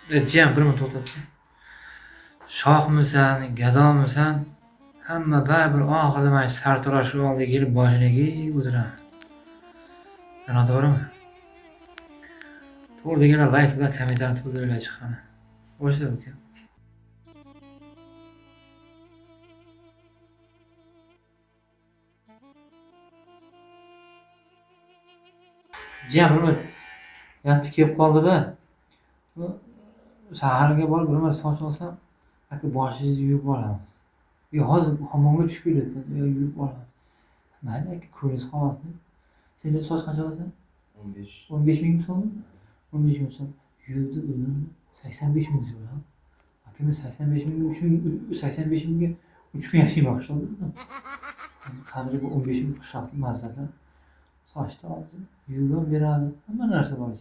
Jiyan bir minut to'xtat. Shohmisan, gadomisan? Hamma baribir oqilimay sartaroshning oldiga kelib boshini egib o'tiraman. Mana to'g'rimi? To'g'ri layk bilan kommentariyni to'ldirib chiqqan. O'sha uka. Jiyan bir minut. Yanti kelib qoldi-da. Shaharga borib bir marta soch olsam, aka boshingizni yuvib olamiz. Hozir hammomga tushib kelyapmiz. Yuvib olamiz. Mayli aka, ko'ringiz qolmasin. Sen de soch qancha olasan? 15. 15 ming so'm? 15 ming so'm. Yuvdi buni 85 ming so'm. Aka men 85 mingga 85 mingga 3 kun yashaymoqchi bo'ldim. Qadriga 15 ming qishlab mazzalar. Sochni oldi, yuvib beradi. Hamma narsa bor.